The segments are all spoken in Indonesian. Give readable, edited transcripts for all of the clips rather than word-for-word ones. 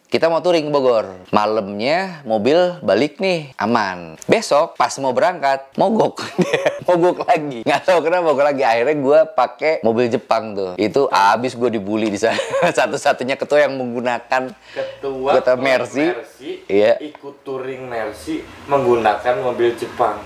Kita mau touring ke Bogor. Malamnya mobil balik nih, aman. Besok pas mau berangkat, mogok. Mogok lagi. Nggak tahu kenapa mogok lagi. Akhirnya gue pakai mobil Jepang tuh. Itu abis gue dibully di sana. Satu-satunya ketua yang menggunakan ketua Mercy. Iya. Ikut touring Mercy menggunakan mobil Jepang.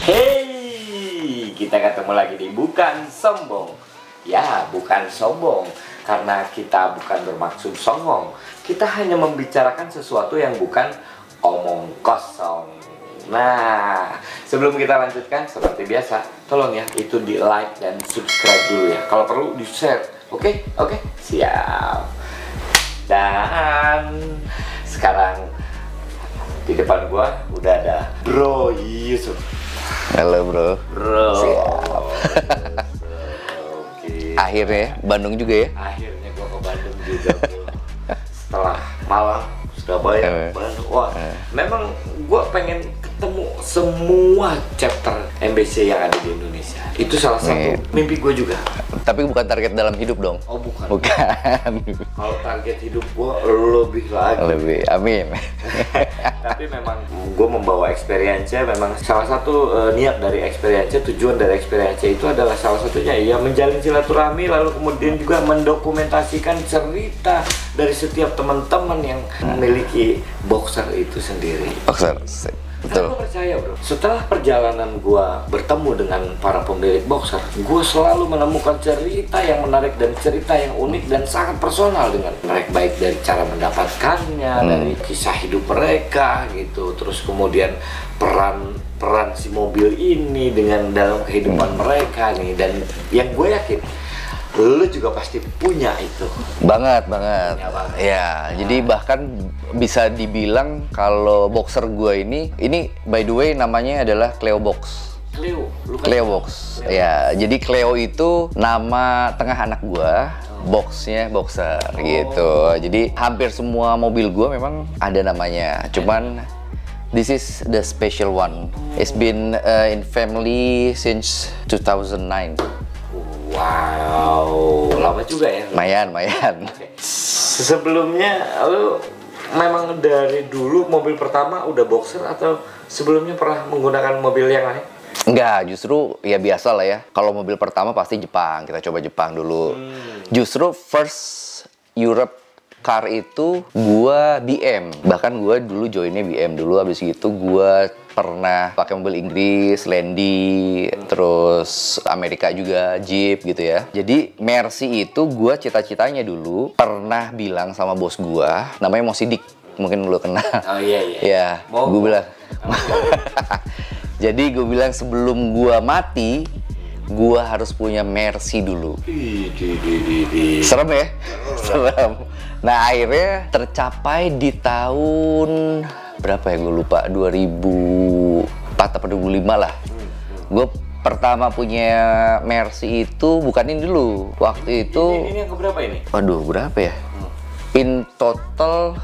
Hey, kita ketemu lagi di Bukan Sombong. Ya, bukan sombong, karena kita bukan bermaksud songong. Kita hanya membicarakan sesuatu yang bukan omong kosong. Nah, sebelum kita lanjutkan, seperti biasa, tolong ya, itu di like dan subscribe dulu ya. Kalau perlu di share, oke? Oke, siap. Dan sekarang di depan gua udah ada Bro Yusuf. Halo bro. Siap. Okay. Akhirnya Bandung juga ya? Akhirnya gua ke Bandung juga bro. Setelah Malang, Surabaya, Bandung. Wah, memang gua pengen ketemu semua chapter MBC yang ada di Indonesia. Itu salah satu mimpi gue juga. Tapi bukan target dalam hidup dong? Oh bukan. Bukan. Kalau target hidup gue lebih lagi. Lebih, amin. Tapi memang gue membawa experience-nya. Memang salah satu niat dari experience-nya, tujuan dari experience-nya itu adalah salah satunya ya menjalin silaturahmi, lalu kemudian juga mendokumentasikan cerita dari setiap teman-teman yang memiliki boxer itu sendiri. Boxer. Betul. Aku percaya bro, setelah perjalanan gua bertemu dengan para pemilik boxer, gua selalu menemukan cerita yang menarik dan cerita yang unik dan sangat personal dengan mereka, baik dari cara mendapatkannya, dari kisah hidup mereka gitu, terus kemudian peran si mobil ini dengan dalam kehidupan mereka nih, dan yang gue yakin lu juga pasti punya itu. Banget. Ya. Ya, jadi bahkan bisa dibilang kalau boxer gue ini by the way namanya adalah Cleo Box. Cleo Box. Ya, jadi Cleo itu nama tengah anak gue. Boxnya boxer gitu. Jadi hampir semua mobil gue memang ada namanya. Cuman this is the special one. It's been in family since 2009. Wow, lama juga ya. Lumayan. Sebelumnya lu memang dari dulu mobil pertama udah boxer atau sebelumnya pernah menggunakan mobil yang lain? Enggak, justru ya biasa lah ya. Kalau mobil pertama pasti Jepang, kita coba Jepang dulu. Justru first Europe car itu gua BM. Bahkan gua dulu joinnya BM dulu, habis gitu gua pernah pakai mobil Inggris, Landy, terus Amerika juga, Jeep gitu ya. Jadi Mercy itu gua cita-citanya dulu pernah bilang sama bos gua, namanya Mo Sidik, mungkin lu kenal. Oh iya. Ya, gua bilang. Jadi gue bilang sebelum gua mati, gua harus punya Mercy dulu. Serem ya? Serem. Nah akhirnya tercapai di tahun berapa ya, gue lupa, 2004 atau 2005 lah. Gue pertama punya Mercy itu bukan ini dulu. Waktu itu ini yang keberapa ini? Waduh, berapa ya? In total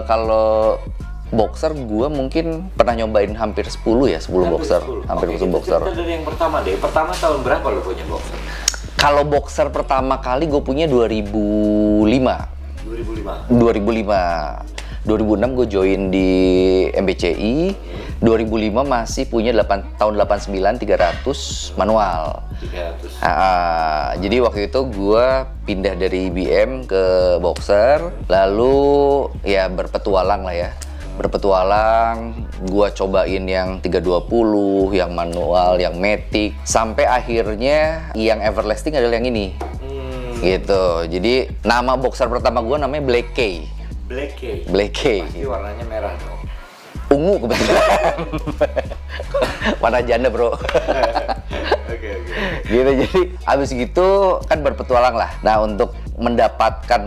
kalau boxer gue mungkin pernah nyobain hampir 10 ya, 10 boxer. Hampir 10 boxer. Kita dari yang pertama deh. Pertama tahun berapa lo punya boxer? Kalau boxer pertama kali gue punya 2005. 2006 gue join di MBCI. 2005 masih punya tahun 89 300 manual. 300. Jadi waktu itu gue pindah dari BM ke boxer, lalu ya berpetualang lah ya. Gue cobain yang 320, yang manual, yang matic, sampai akhirnya yang everlasting adalah yang ini. Gitu. Jadi nama boxer pertama gue namanya Black K. Black K. Black K. Pasti warnanya merah dong. Ungu kebetulan. Warna janda bro. Oke. Gitu, jadi abis gitu kan berpetualang lah. Nah untuk mendapatkan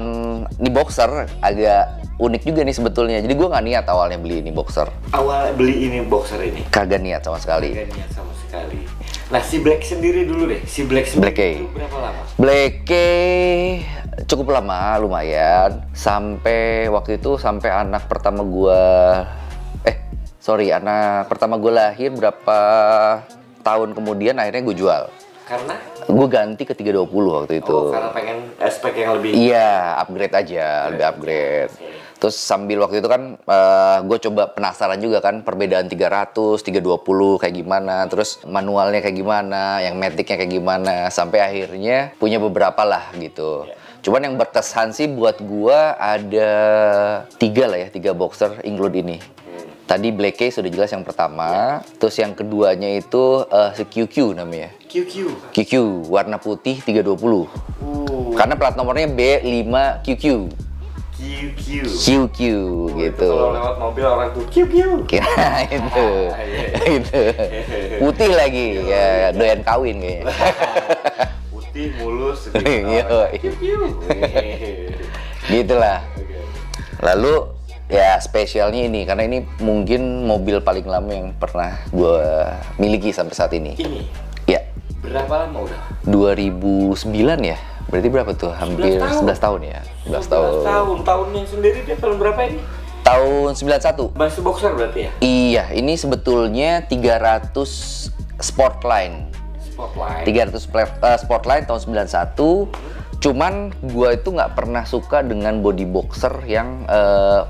ini boxer agak unik juga nih sebetulnya. Jadi gue nggak niat awalnya beli ini boxer. Awal beli ini boxer ini? Kagak niat sama sekali. Kagak niat sama sekali. Nah si Black sendiri dulu deh. Si Black sendiri Black K. itu berapa lama? Black K cukup lama, lumayan. Sampai waktu itu sampai anak pertama gue, anak pertama gue lahir berapa tahun kemudian akhirnya gue jual. Karena? Gue ganti ke 320 waktu itu. Oh, karena pengen spek yang lebih. Iya, upgrade aja, lebih upgrade. Okay. Terus sambil waktu itu kan gue coba penasaran juga kan perbedaan 300, 320 kayak gimana, terus manualnya kayak gimana, yang maticnya kayak gimana, sampai akhirnya punya beberapa lah gitu. Yeah. Cuman yang berkesan sih buat gue ada 3 boxer include ini. Tadi Black K sudah jelas yang pertama, terus yang keduanya itu si QQ namanya. QQ warna putih 320. Karena plat nomornya B5QQ. QQ gitu. Kalau lewat mobil orang tuh QQ. Kira itu. Itu. Putih lagi ya, doyan kawin kayaknya. Putih mulus QQ. Gitulah. Lalu ya spesialnya ini, karena ini mungkin mobil paling lama yang pernah gue miliki sampai saat ini. Ini? Ya. Berapa lama udah? 2009 ya? Berarti berapa tuh? Hampir 11 tahun ya? 11 tahun. Tahunnya sendiri dia tahun berapa ini? Tahun 91. Masih boxer berarti ya? Iya, ini sebetulnya 300 Sportline. 300 Sportline tahun 91. Cuman gue itu nggak pernah suka dengan body boxer yang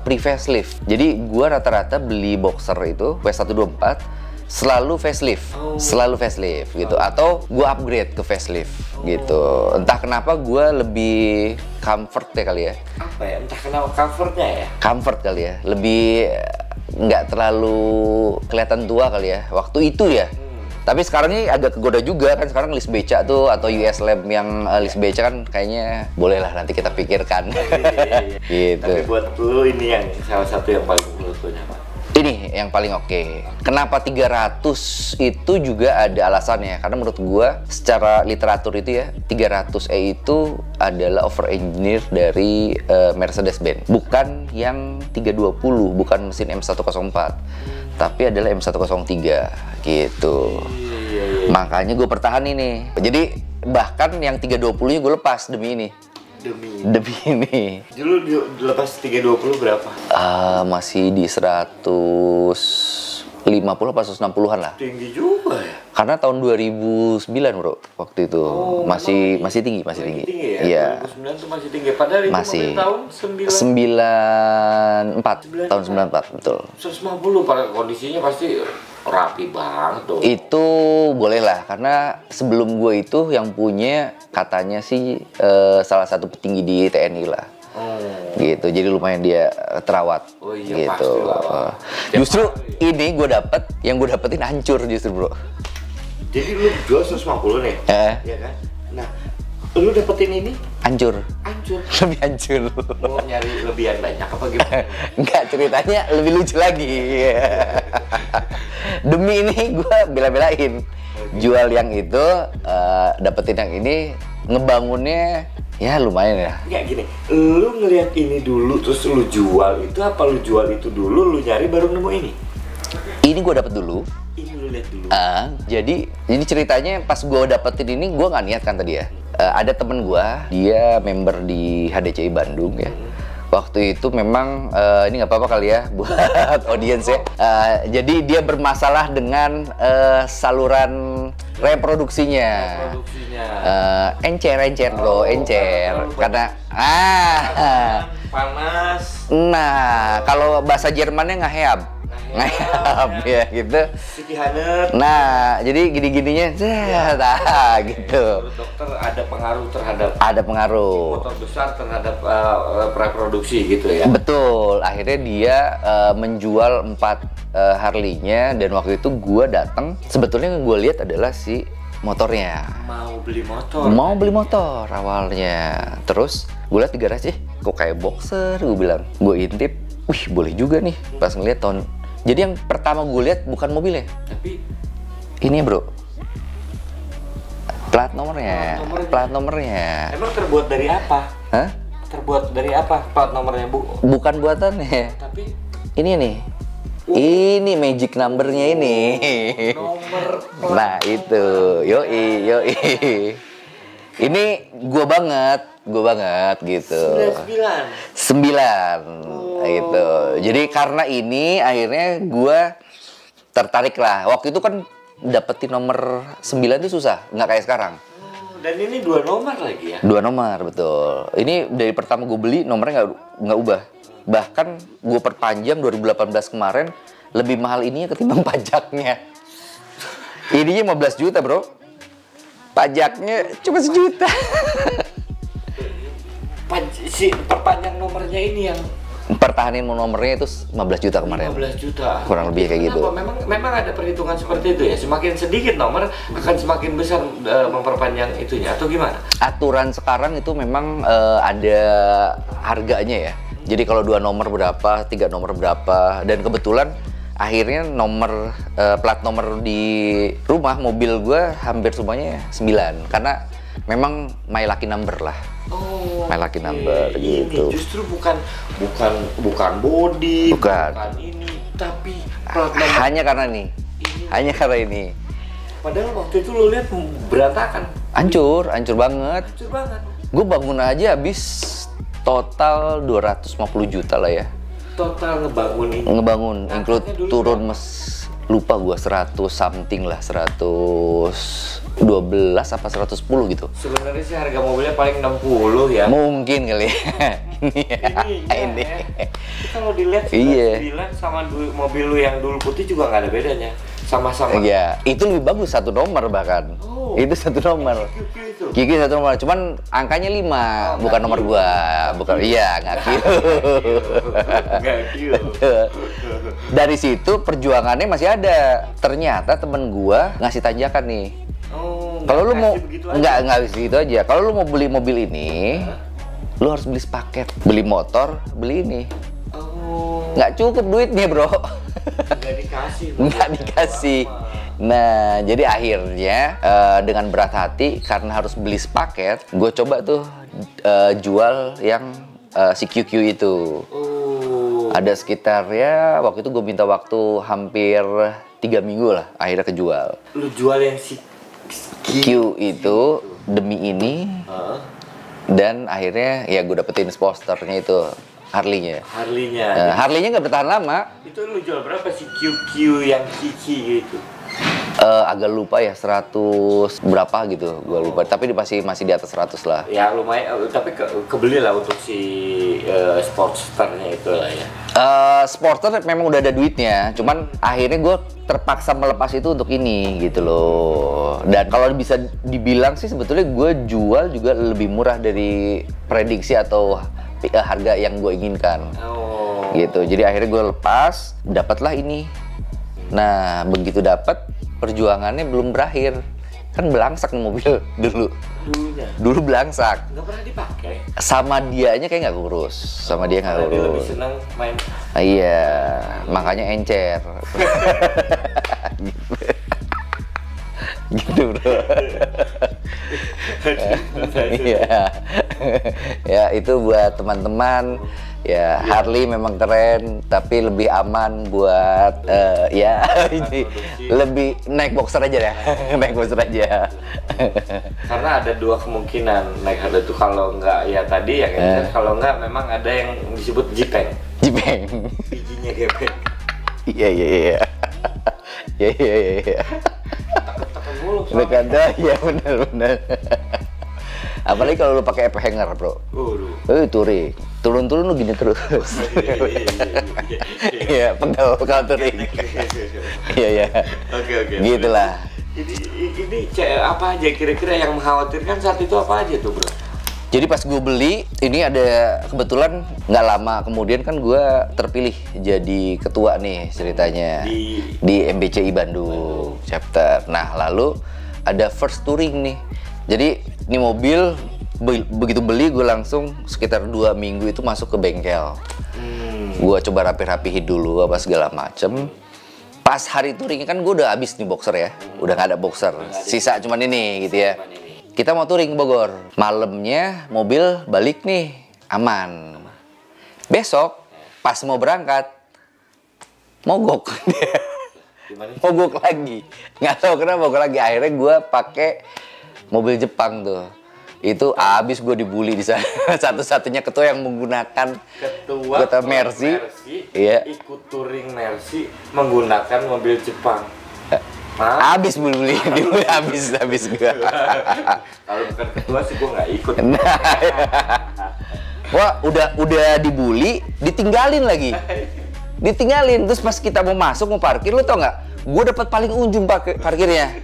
pre-facelift. Jadi gue rata-rata beli boxer itu W124 selalu facelift gitu. Atau gue upgrade ke facelift gitu. Entah kenapa gue lebih comfort ya kali ya. Apa ya? Entah kenapa comfortnya ya? Comfort kali ya. Lebih nggak terlalu kelihatan tua kali ya. Waktu itu ya. Tapi sekarang ini agak kegoda juga kan, sekarang list beca tuh atau US Lab yang list beca kan kayaknya boleh lah nanti kita pikirkan. Iya. Gitu. Tapi buat lu ini yang salah satu yang paling menurut lu nyaman. Ini yang paling oke. Kenapa 300 itu juga ada alasannya, karena menurut gua secara literatur itu ya 300E itu adalah over engineer dari Mercedes-Benz, bukan yang 320, bukan mesin M104, tapi adalah M103 gitu. Makanya gue pertahanin nih. Jadi bahkan yang 320-nya gue lepas demi ini. Demi ini. Dulu dilepas 320 berapa? Masih di 150 apa 160-an lah. Tinggi juga ya. Karena tahun 2009 bro, waktu itu masih tinggi, masih tinggi. Tinggi ya? Iya. 2009 tuh masih tinggi. Padahal itu masih tahun 94, tahun 94 betul. 150 pada kondisinya pasti rapi banget tuh. Itu boleh lah, karena sebelum gue itu yang punya katanya sih salah satu petinggi di TNI lah. Gitu, jadi lumayan dia terawat. Oh iya, gitu. Justru ini yang gue dapetin hancur justru bro. Jadi lu jual 150 nih? Iya kan? Nah, lu dapetin ini? Hancur. Lebih hancur. Mau nyari lebihan banyak apa gimana? Enggak, ceritanya lebih lucu lagi. Demi ini gue bela-belain. Jual yang itu, dapetin yang ini, ngebangunnya ya lumayan ya. Enggak gini, lu ngeliat ini dulu terus lu jual itu, apa lu jual itu dulu, lu nyari baru nemu ini? Ini gue dapet dulu. Ini lu lihat dulu. Jadi ini ceritanya pas gue dapetin ini gue nggak niat kan tadi ya. Ada temen gue, dia member di HDCI Bandung ya. Waktu itu memang ini nggak apa-apa kali ya buat audiens ya. Jadi dia bermasalah dengan saluran reproduksinya. Encer bro, karena panas. Nah, kalau bahasa Jermannya ngehab ya gitu. Nah, jadi gini-gininya gitu. Menurut dokter ada pengaruh terhadap. Ada pengaruh. Motor besar terhadap reproduksi gitu ya. Betul. Akhirnya dia menjual 4 Harley-nya, dan waktu itu gue datang. Sebetulnya yang gue lihat adalah si motornya. Mau beli motor awalnya. Terus gue lihat di garasi, kok kayak boxer, gue bilang. Gue intip, wih boleh juga nih. Pas ngeliat tahun, jadi yang pertama gue lihat bukan mobilnya, tapi ini bro, plat nomornya. Emang terbuat dari apa? Hah? Terbuat dari apa plat nomornya, Bu? Bukan buatannya. Tapi Ini nih. Ini magic numbernya ini. nomor plat. Nah itu, yoi. Ini gua banget gitu. 9 gitu. Jadi karena ini akhirnya gua tertarik lah. Waktu itu kan dapetin nomor 9 itu susah, nggak kayak sekarang. Dan ini 2 nomor lagi ya? 2 nomor, betul. Ini dari pertama gue beli, nomornya nggak ubah. Bahkan gue perpanjang 2018 kemarin, lebih mahal ininya ketimbang pajaknya. Ininya 15 juta, bro. Pajaknya cuma 1 juta. Si perpanjang nomornya ini yang Pertahanin nomornya itu 15 juta kemarin. 15 juta. Kurang lebih kayak gitu. Memang ada perhitungan seperti itu ya? Semakin sedikit nomor akan semakin besar memperpanjang itunya atau gimana? Aturan sekarang itu memang ada harganya ya. Jadi kalau 2 nomor berapa, 3 nomor berapa, dan kebetulan akhirnya nomor plat nomor di rumah mobil gue hampir semuanya 9 karena memang my lucky number lah. Oh, my lucky number gitu. Ini justru bukan body, bukan ini, tapi plat nomor. Hanya karena ini. Padahal waktu itu lo lihat berantakan. Hancur banget. Hancur banget. Gue bangun aja habis total 250 juta lah ya. Total ngebangun ini. Include turun lupa gua 100 something lah, 112 apa 110 gitu. Sebenarnya sih harga mobilnya paling 60 ya. Mungkin kali. Ini. Kalau dilihat 9 sama mobil lu yang dulu putih juga nggak ada bedanya. Sama-sama. Iya, itu lebih bagus 1 nomor bahkan. Itu 1 nomor. Kiki 1 nomor, cuman angkanya 5, bukan nomor gua. Bukan, iya, nggak Q. Dari situ perjuangannya masih ada. Ternyata temen gua ngasih tanjakan nih. Kalau lu mau nggak begitu aja. Kalau lu mau beli mobil ini, lu harus beli sepaket. Beli motor, beli ini. Nggak cukup duitnya, bro. Nggak dikasih. Nah, jadi akhirnya dengan berat hati karena harus beli sepaket, gue coba tuh jual yang si QQ itu. Ada sekitar ya waktu itu gue minta waktu hampir 3 minggu lah, akhirnya kejual. Lu jual yang si Q itu demi ini, dan akhirnya ya gue dapetin posternya itu. Harley-nya. Harley-nya nggak bertahan lama. Itu lu jual berapa sih QQ yang Kiki gitu? Agak lupa ya, 100 berapa gitu, gue lupa. Tapi masih di atas 100 lah. Ya lumayan, tapi kebeli lah untuk si Sportster-nya itu lah ya. Sportster memang udah ada duitnya, cuman akhirnya gue terpaksa melepas itu untuk ini gitu loh. Dan kalau bisa dibilang sih sebetulnya gue jual juga lebih murah dari prediksi atau harga yang gue inginkan. Gitu. Jadi akhirnya gue lepas, dapatlah ini. Nah, begitu dapat, perjuangannya belum berakhir. Kan belangsak mobil dulu. Dulu belangsak. Nggak pernah dipakai. Sama dianya kayak nggak kurus. Dia lebih senang main. Iya, makanya encer. Gitu, bro. Iya. Ya, itu buat teman-teman. Ya, Harley memang keren, tapi lebih aman buat ya ini lebih naik boxer aja ya. Naik boxer aja. Karena ada 2 kemungkinan naik Harley itu, kalau nggak ya tadi ya kan, kalau nggak memang ada yang disebut jipeng. Bijinya gepeng. Iya. Benar, ya benar. Apalagi kalau lu pakai EP hanger, bro. Touring. Turun-turun lu gini terus. Iya, pegel kalau touring. Iya. Oke. Gitulah. Ini apa aja kira-kira yang mengkhawatirkan saat itu, apa aja tuh, bro? Jadi pas gue beli, ini ada kebetulan nggak lama kemudian kan gue terpilih jadi ketua nih ceritanya di MBCI Bandung chapter. Nah lalu ada first touring nih. Jadi ini mobil begitu beli gue langsung sekitar 2 minggu itu masuk ke bengkel. Gue coba rapi-rapihin dulu apa segala macem. Pas hari touring kan gue udah habis nih boxer ya, udah nggak ada boxer, sisa cuman ini gitu ya. Kita mau touring ke Bogor, malamnya mobil balik nih aman. Besok pas mau berangkat mogok dia. Mogok lagi, nggak tahu kenapa mogok lagi. Akhirnya gue pakai mobil Jepang tuh. Itu abis gue dibully di sana. Satu-satunya ketua yang menggunakan ketua Mercy, iya. Ikut touring Mercy menggunakan mobil Jepang. Abis bully, habis gue. Kalau bukan ketua sih gue nggak ikut. Wah, udah dibully, ditinggalin lagi. Ditinggalin, terus pas kita mau masuk, mau parkir, lu tau nggak? Gue dapat paling ujung parkirnya.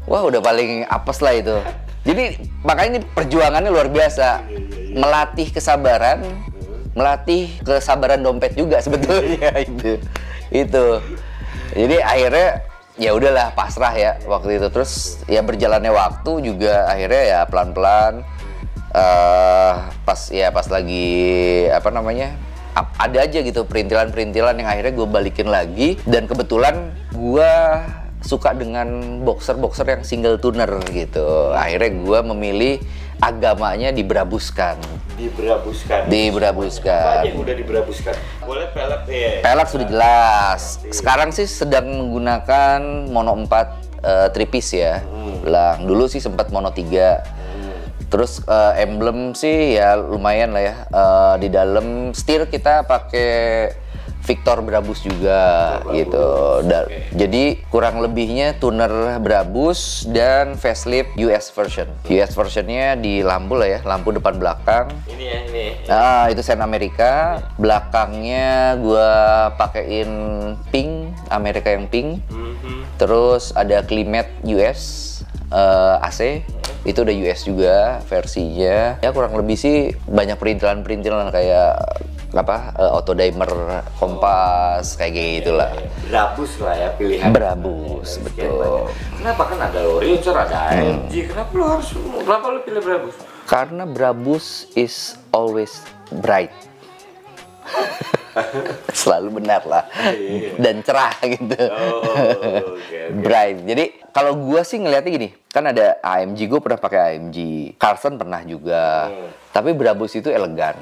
Wah, udah paling apes lah itu. Jadi, makanya ini perjuangannya luar biasa. Melatih kesabaran, melatih kesabaran dompet juga sebetulnya itu. Jadi akhirnya ya udahlah pasrah ya waktu itu. Terus ya berjalannya waktu juga akhirnya ya pelan-pelan. Pas lagi apa namanya? Ada aja gitu perintilan-perintilan yang akhirnya gue balikin lagi, dan kebetulan gue suka dengan boxer yang single tuner gitu. Akhirnya gue memilih agamanya diberabuskan. Apa yang udah diberabuskan? Boleh pelek ya? Pelek sudah jelas. Sekarang sih sedang menggunakan mono 4 3-piece ya. Belang. Dulu sih sempat mono 3. Terus emblem sih ya lumayan lah ya. Di dalam setir kita pakai Victor Brabus juga gitu. Jadi kurang lebihnya tuner Brabus dan facelift US version. US versionnya di lampu lah ya, lampu depan belakang. Ini ya, ini. Nah, itu sen Amerika. Belakangnya gua pakein pink, Amerika yang pink. Terus ada Klimet US AC. Itu udah US juga versinya. Ya kurang lebih sih banyak perintilan-perintilan kayak auto dimer, kompas, kayak gitulah. Brabus lah ya pilihan. Brabus, betul. Kenapa kan ada Loriencer, ada AMG, kenapa lu pilih Brabus? Karena Brabus is always bright. Selalu benar lah. Dan cerah gitu. Okay. Bright. Jadi kalau gua sih ngeliatnya gini, kan ada AMG, gue pernah pakai AMG, Carlson pernah juga. Tapi Brabus itu elegan.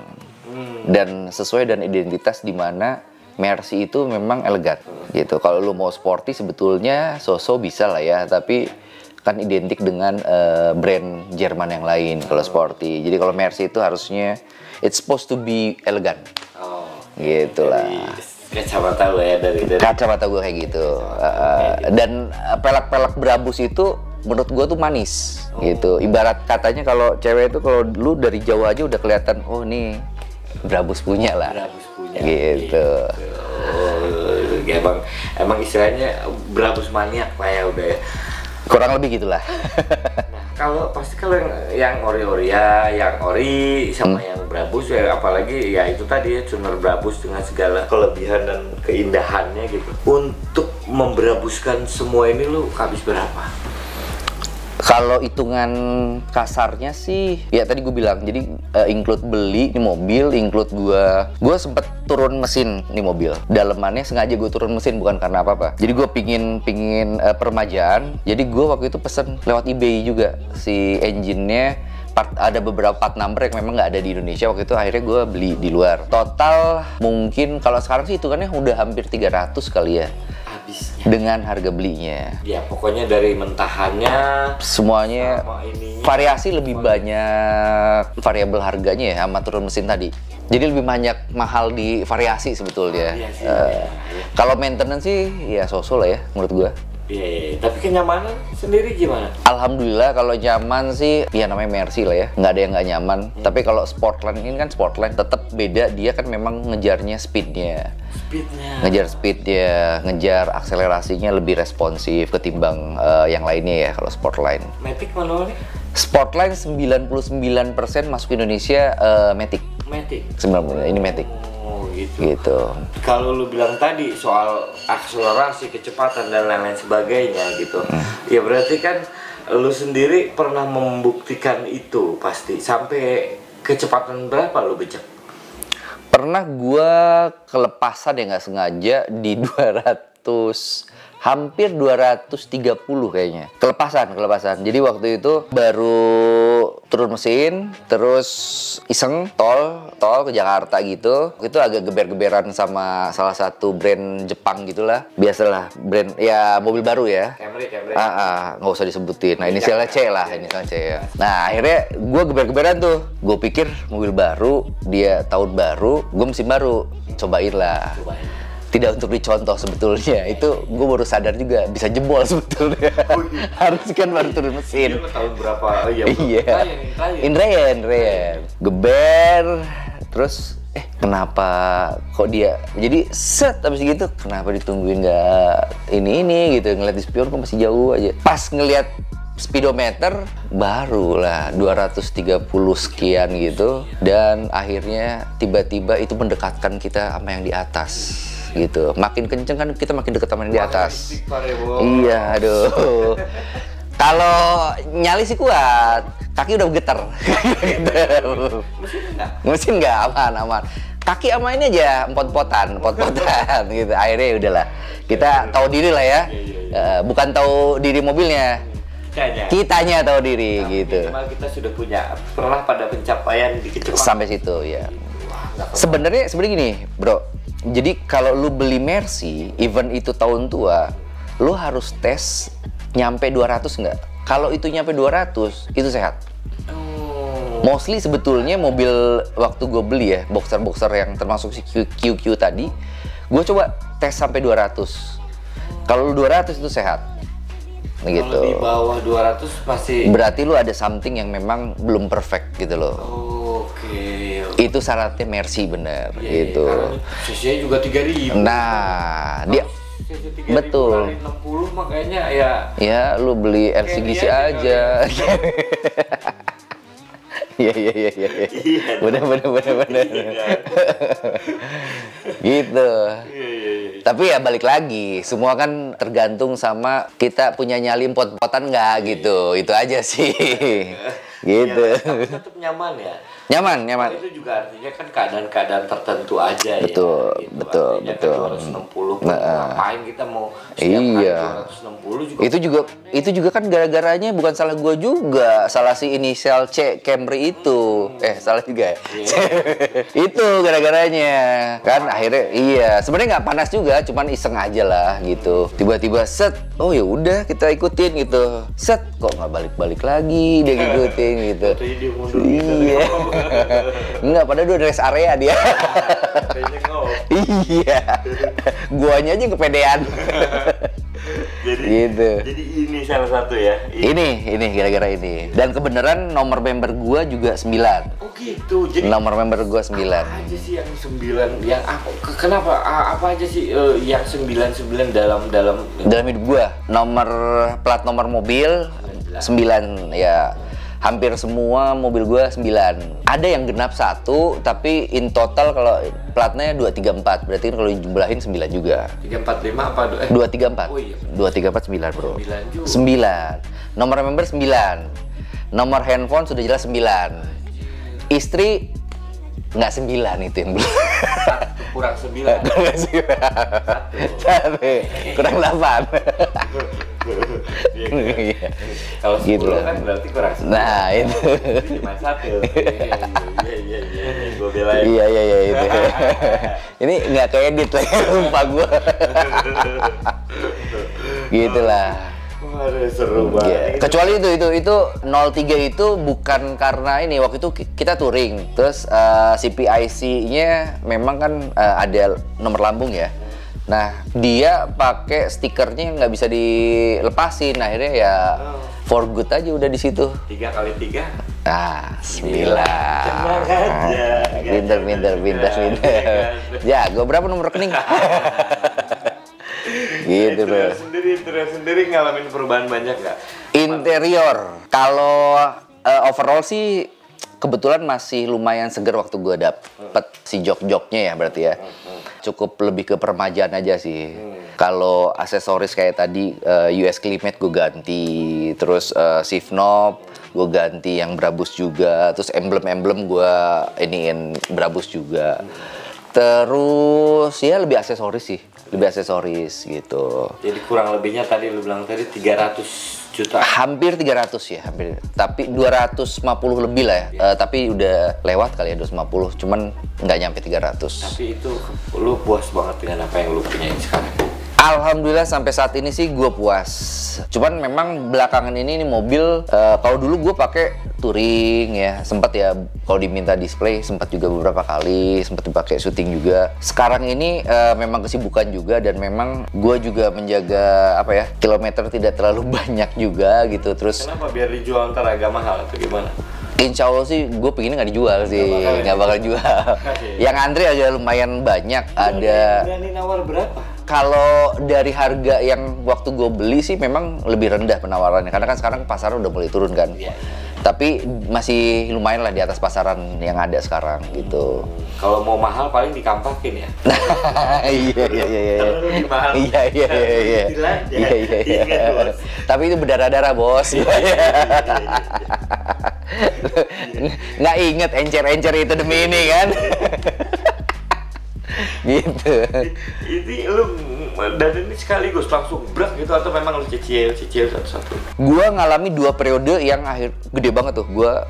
Dan sesuai dengan identitas di mana Mercy itu memang elegan gitu. Kalau lu mau sporty sebetulnya so-so bisa lah ya, tapi kan identik dengan brand Jerman yang lain kalau sporty. Jadi kalau Mercy itu harusnya it's supposed to be elegan. Gitulah. Kacamata gue ya dari kacamata gue kayak gitu. Dan pelak-pelak Brabus itu menurut gue tuh manis gitu. Ibarat katanya kalau cewek itu kalau lu dari jauh aja udah kelihatan, oh nih Brabus punya lah. Brabus punya. Gitu. Emang istilahnya Brabus maniak lah ya udah ya. Kurang lebih gitulah. Nah, kalau yang ori ya, yang ori sama yang Brabus ya, apalagi ya itu tadi ya tuner Brabus dengan segala kelebihan dan keindahannya gitu. Untuk membrabuskan semua ini lu habis berapa? Kalau hitungan kasarnya sih, ya tadi gue bilang, jadi include beli nih mobil, include gue sempet turun mesin nih mobil. Dalemannya sengaja gue turun mesin bukan karena apa-apa. Jadi gue pingin permajaan. Jadi gue waktu itu pesen lewat eBay juga si engine-nya. Ada beberapa part number yang memang nggak ada di Indonesia. Waktu itu akhirnya gue beli di luar. Total mungkin kalau sekarang sih hitungannya udah hampir 300 kali ya. Habisnya. Dengan harga belinya. Ya pokoknya dari mentahannya semuanya variasi lebih banyak variabel harganya ya sama turun mesin tadi. Jadi lebih banyak mahal di variasi sebetulnya. Kalau maintenance sih ya so-so lah ya menurut gua. Iya, tapi kenyamanan sendiri gimana? Alhamdulillah kalau nyaman sih, ya namanya Mercy lah ya, nggak ada yang nggak nyaman. Tapi kalau Sportline ini kan Sportline tetap beda, dia kan memang ngejarnya speednya. Ngejar speednya, ngejar akselerasinya lebih responsif ketimbang yang lainnya ya kalau Sportline. Matic mana nih? Sportline 99% masuk Indonesia Matic. Matic? 90, ini Matic. Gitu. Kalau lu bilang tadi soal akselerasi, kecepatan dan lain-lain sebagainya gitu, ya berarti kan lu sendiri pernah membuktikan itu pasti. Sampai kecepatan berapa lu becek? Pernah gua kelepasan ya nggak sengaja di 200, hampir 230 kayaknya. Kelepasan. Jadi waktu itu baru turun mesin, terus iseng tol ke Jakarta gitu. Itu agak geber-geberan sama salah satu brand Jepang gitulah. Biasalah brand ya mobil baru ya. Camry. Nggak usah disebutin. Nah inisialnya C lah, inisialnya C ya. Nah akhirnya gue geber-geberan tuh. Gue pikir mobil baru, dia tahun baru, gue mesin baru. Cobain lah. Tidak untuk dicontoh sebetulnya, itu gue baru sadar juga bisa jebol sebetulnya. Harus kan baru turun mesin. Iya, tahun berapa? Iya. Indrayan. Geber, terus kenapa kok dia jadi set habis gitu? Kenapa ditungguin nggak ini gitu? Ngeliat di spion kok masih jauh aja. Pas ngeliat speedometer barulah 230 sekian gitu, dan akhirnya tiba-tiba itu mendekatkan kita sama yang di atas. Gitu, makin kenceng kan kita makin deket sama yang di atas. Iya, aduh. Kalau nyali sih kuat, kaki udah getar. Mesin nggak aman. Kaki sama ini aja empot-potan gitu. Akhirnya udahlah, kita tahu diri lah ya. Bukan tahu diri mobilnya. Kitanya tahu diri gitu. Kita sudah pernah pada pencapaian di kecepatan. Sampai situ ya. Sebenarnya gini, bro. Jadi kalau lu beli Mercy, even itu tahun tua, lu harus tes nyampe 200 nggak? Kalau itu nyampe 200, itu sehat. Mostly sebetulnya mobil waktu gue beli ya, boxer yang termasuk si QQ tadi, gue coba tes sampai 200. Kalau lu 200 itu sehat. Gitu. Kalau di bawah 200 masih... Berarti lu ada something yang memang belum perfect gitu loh. Oke. Itu syaratnya Mercy bener gitu. CC-nya juga 3.000. Nah, dia betul. 60 makanya ya. Ya, lu beli LCGC aja. Iya. Bener. Gitu. Tapi ya balik lagi, semua kan tergantung sama kita punya nyali pot-potan nggak gitu. Itu aja sih. Gitu. Tapi tetap nyaman ya. Nyaman. Itu juga artinya kan keadaan-keadaan tertentu aja betul, ya. Gitu. Betul. 260 ngapain kita mau setiap hari 260 juga. Itu juga kan gara-garanya bukan salah gua juga, salah si inisial C Camry itu. Salah juga ya. Itu gara-garanya. Kan akhirnya sebenarnya nggak panas juga, cuman iseng aja lah gitu. Tiba-tiba set, oh ya udah kita ikutin gitu. Set, kok nggak balik-balik lagi dia ngikutin gitu. Iya. Enggak, padahal udah rest area dia. Iya. Guanya aja kepedean. Jadi ini salah satu ya. Ini gara-gara ini. Dan kebenaran nomor member gua juga 9. Oh gitu. Jadi nomor member gua 9. Apa aja sih yang 9? Yang kenapa apa aja sih yang 99 dalam hidup gua? Plat nomor mobil 9 ya. Hampir semua mobil gue 9. Ada yang genap 1, tapi in total kalau platnya 234. Berarti kalau dijumlahin 9 juga. 345 apa? 234. Oh iya. 234 9, bro. 9 juga. 9. Nomor member 9. Nomor handphone sudah jelas 9. Istri nggak 9 itu yang belum. Kurang 9. Kurang 8. Kalau 10 gitu kan berarti kurang 9. Nah itu cuma 1. Iya, gue belain. Iya itu. Ini nggak keedit lagi, lupa gue. Gitulah. Waduh, seru banget. Kecuali itu 03 itu bukan karena ini, waktu itu kita touring, terus CPIC-nya memang kan ada nomor lambung ya. Nah, dia pakai stikernya nggak bisa dilepasin, akhirnya ya for good aja udah di situ. 3 kali 3. 9. Tenang aja. Pinter. Ya, gue berapa nomor rekening? Gitu bro. Interior sendiri ngalamin perubahan banyak nggak? Interior, kalau overall sih kebetulan masih lumayan seger waktu gue dapet si jok-joknya ya berarti ya. Cukup lebih ke peremajaan aja sih. Kalau aksesoris kayak tadi US Climate gue ganti, terus shift knob gue ganti yang Brabus juga, terus emblem-emblem gue iniin Brabus juga. Terus ya lebih aksesoris sih, lebih aksesoris gitu. Jadi kurang lebihnya tadi lu bilang tadi 300 juta. Hampir 300 ya, hampir. Tapi 250 lebih lah ya. Tapi udah lewat kali ya 250, cuman nggak nyampe 300. Tapi itu lu puas banget dengan apa yang lu punyain sekarang? Alhamdulillah sampai saat ini sih gue puas. Cuman memang belakangan ini mobil kalau dulu gue pakai touring ya, sempat ya kalau diminta display sempat juga beberapa kali, sempat dipakai syuting juga. Sekarang ini memang kesibukan juga dan memang gue juga menjaga apa ya, kilometer tidak terlalu banyak juga gitu. Terus kenapa biar dijual ntar agak mahal atau gimana? Insya Allah sih gue pengennya nggak dijual sih, nggak bakal jual. Yang antri aja lumayan banyak. Ada. Berani nawar berapa? Kalau dari harga yang waktu gue beli sih memang lebih rendah penawarannya, karena kan sekarang pasar udah mulai turun kan. Iya. Tapi masih lumayan lah di atas pasaran yang ada sekarang gitu. Kalau mau mahal paling dikampakin ya. Iya. Terlalu mahal. Iya. Tapi itu berdarah-darah bos. Nggak inget encer-encer itu demi ini kan. Gitu. Ini lu dan ini sekaligus langsung brak gitu atau memang lu cicil satu-satu? Gua ngalami 2 periode yang gede banget tuh. Gua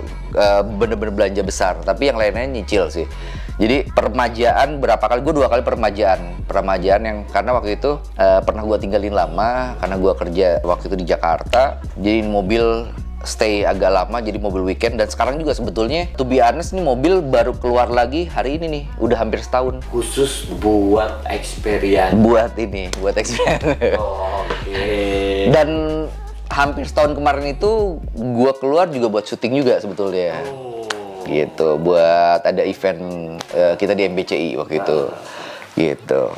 bener-bener belanja besar, tapi yang lainnya nyicil sih. Jadi permajaan berapa kali, gue 2 kali permajaan yang karena waktu itu pernah gua tinggalin lama karena gua kerja waktu itu di Jakarta. Jadi mobil stay agak lama, jadi mobil weekend. Dan sekarang juga sebetulnya to be honest nih mobil baru keluar lagi hari ini nih, udah hampir setahun. Khusus buat experience. Buat experience. Oh, oke. Dan hampir setahun kemarin itu gua keluar juga buat syuting juga sebetulnya. Gitu, buat ada event kita di MBCI waktu itu. Gitu.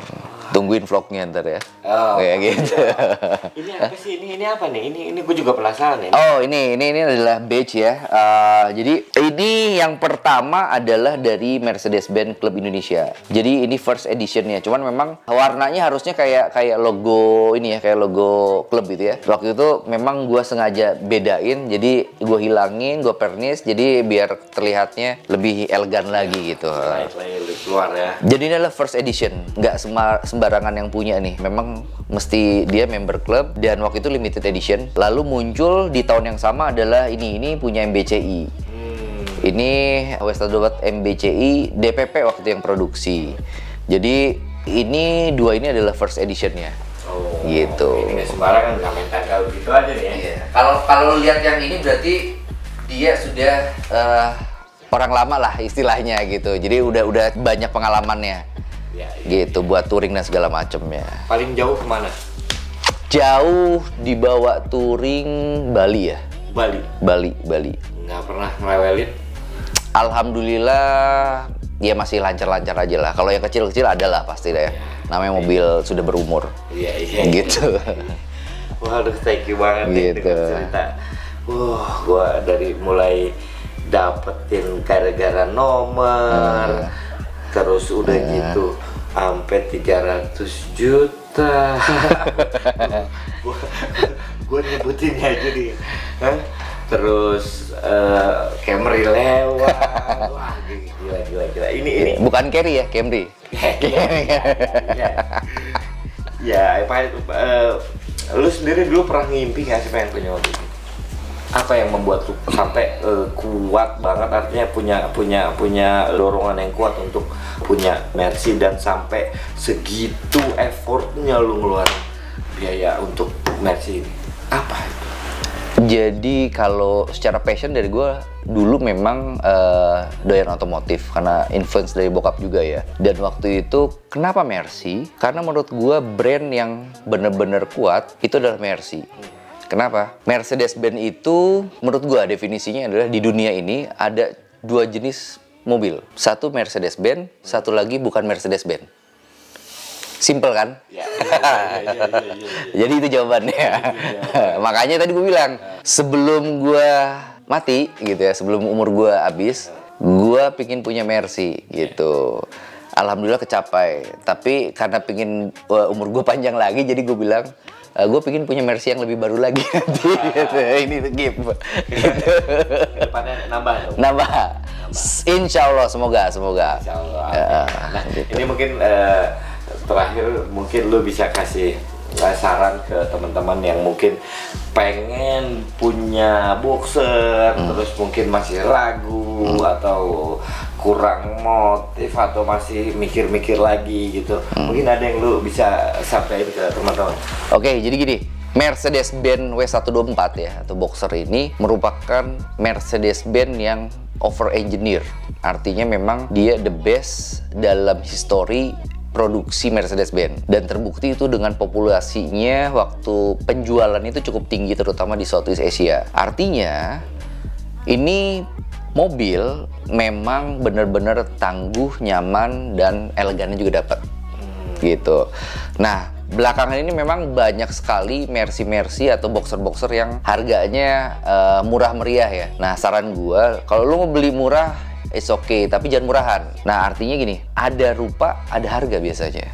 Tungguin vlognya ntar ya. Oh, kayak gitu. Ini apa sih? Ini apa nih? Ini gue juga penasaran nih. Oh, ini adalah badge ya. Jadi ini yang pertama adalah dari Mercedes-Benz Club Indonesia. Jadi ini first editionnya. Cuman memang warnanya harusnya kayak logo ini ya, kayak logo klub gitu ya. Waktu itu memang gue sengaja bedain. Jadi gue hilangin, gue pernis. Jadi biar terlihatnya lebih elegan lagi gitu. Keluar ya. Jadi ini adalah first edition. Nggak sembarangan yang punya nih. Memang mesti dia member club dan waktu itu limited edition. Lalu muncul di tahun yang sama adalah ini punya MBCI. Ini Westadot MBCI DPP waktu itu yang produksi. Jadi ini 2 ini adalah first editionnya. Oh, gitu. Ini nggak sembarangan, nggak main tanggal gitu aja nih ya. Iya. Kalau lihat yang ini berarti dia sudah orang lama lah istilahnya gitu. Jadi udah banyak pengalamannya. Ya. Gitu buat touring dan segala macemnya. Paling jauh kemana? Jauh dibawa touring Bali ya. Bali. Nggak pernah ngelewelin? Alhamdulillah ya masih lancar-lancar aja lah. Kalau yang kecil-kecil adalah pasti lah ya. Namanya mobil sudah berumur. Iya. Gitu. Waduh, thank you banget nih Gitu. dengan cerita. Gua dari mulai dapetin gara-gara nomor, terus udah gitu sampai 300 juta. Gua nyebutin aja nih. Terus Camry lewat. Wah, gila. Ini Bukan Carry ya, Camry. Ya, lu sendiri dulu pernah ngimpi nggak sih pengen punya mobil? Apa yang membuat lu sampai kuat banget, artinya punya dorongan yang kuat untuk punya Mercy dan sampai segitu effortnya lu ngeluarin biaya untuk Mercy ini? Apa itu? Jadi kalau secara passion dari gue dulu memang doyan otomotif karena influence dari bokap juga ya. Dan waktu itu kenapa Mercy? Karena menurut gue brand yang bener-bener kuat itu adalah Mercy. Kenapa? Mercedes-Benz itu menurut gua definisinya adalah di dunia ini ada 2 jenis mobil. Satu Mercedes-Benz, satu lagi bukan Mercedes-Benz. Simple kan? Ya. Jadi itu jawabannya. Makanya tadi gua bilang, sebelum gua mati gitu ya, sebelum umur gua habis, gua pingin punya Mercy gitu. Alhamdulillah kecapai. Tapi karena pingin umur gue panjang lagi, jadi gue bilang gue pingin punya Mercy yang lebih baru lagi nanti. Gitu. Ini gift. Gitu. Kedepannya nambah dong. Nambah. Insya Allah, semoga. Insya Allah. Nah, gitu. Ini mungkin terakhir mungkin lu bisa kasih saran ke teman-teman yang mungkin pengen punya boxer, terus mungkin masih ragu atau kurang motif atau masih mikir-mikir lagi gitu. Mungkin ada yang lu bisa sampaikan ke teman-teman. Oke, jadi gini. Mercedes-Benz W124 ya, atau boxer ini merupakan Mercedes-Benz yang over engineer. Artinya memang dia the best dalam history produksi Mercedes-Benz, dan terbukti itu dengan populasinya waktu penjualan itu cukup tinggi, terutama di Southeast Asia. Artinya ini mobil memang benar-benar tangguh, nyaman, dan elegannya juga dapat gitu. Nah, belakangan ini memang banyak sekali Mercy atau boxer-boxer yang harganya murah meriah ya. Nah, saran gua kalau lu mau beli murah, it's okay, tapi jangan murahan. Nah, artinya gini, ada rupa, ada harga biasanya.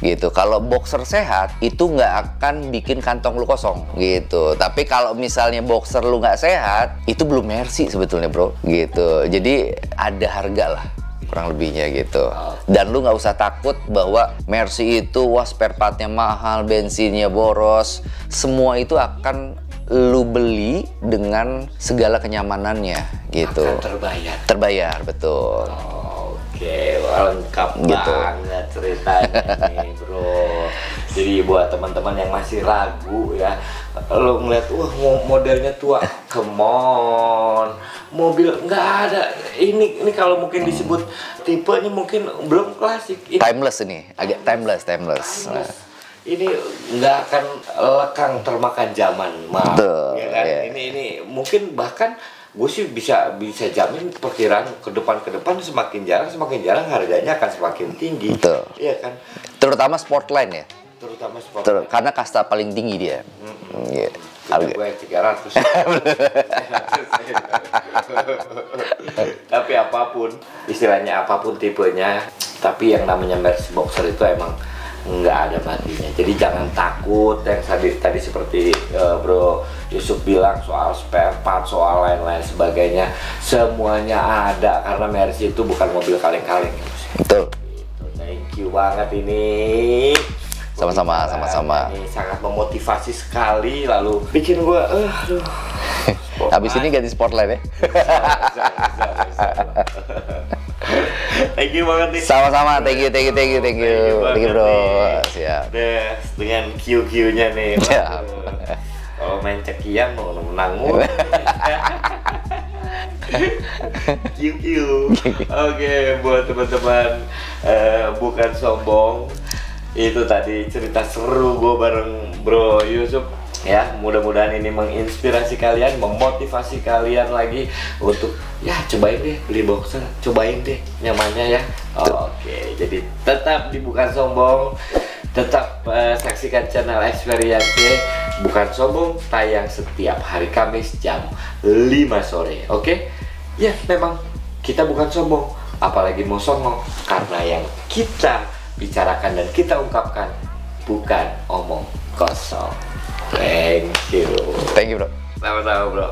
Gitu. Kalau boxer sehat, itu nggak akan bikin kantong lu kosong. Gitu. Tapi kalau misalnya boxer lu nggak sehat, itu belum Mercy sebetulnya, bro. Gitu. Jadi ada harga lah, kurang lebihnya gitu. Dan lu nggak usah takut bahwa Mercy itu wah spare partnya mahal, bensinnya boros. Semua itu akan lu beli dengan segala kenyamanannya gitu. Akan terbayar, betul. Oke, lengkap gitu banget ceritanya nih, bro. Jadi buat teman-teman yang masih ragu ya, lo ngeliat wah modelnya tua, come on, mobil nggak ada. Ini kalau mungkin disebut tipenya mungkin belum klasik. Timeless ini, agak timeless. Nah. Ini nggak akan lekang termakan zaman, betul, ya kan? Yeah. Ini mungkin bahkan gue sih bisa jamin perkiraan ke depan semakin jarang harganya akan semakin tinggi. Betul. Iya kan? Terutama Sportline ya. Terutama Sportline. Karena kasta paling tinggi dia. Yeah. Gue 300. Tapi apapun, istilahnya apapun tipenya, tapi yang namanya Mercy Boxer itu emang nggak ada matinya. Jadi jangan takut yang tadi seperti Bro Yusuf bilang soal spare part, soal lain-lain sebagainya, semuanya ada karena Mercy itu bukan mobil kaleng-kaleng. Betul. Thank you banget ini. Sama-sama. Ini sangat memotivasi sekali, lalu bikin gue aduh. Habis ini ganti Sportline ya. Bisa. Thank you banget nih. Sama-sama, thank you bro. Siap. Dengan Q-nya nih. Siap. Kalau main cekian mau menang mulu. QQ. Oke, buat teman-teman bukan sombong. Itu tadi cerita seru gue bareng Bro Yusuf. Ya, mudah-mudahan ini menginspirasi kalian, memotivasi kalian lagi untuk ya cobain deh beli boxer, cobain deh nyamannya ya. Oke, jadi tetap di Bukan Sombong, tetap saksikan channel Experience Bukan Sombong, tayang setiap hari Kamis jam 5 sore. Oke? Ya, memang kita bukan sombong, apalagi mau songong, karena yang kita bicarakan dan kita ungkapkan bukan omong kosong. Thank you bro. Sama-sama bro.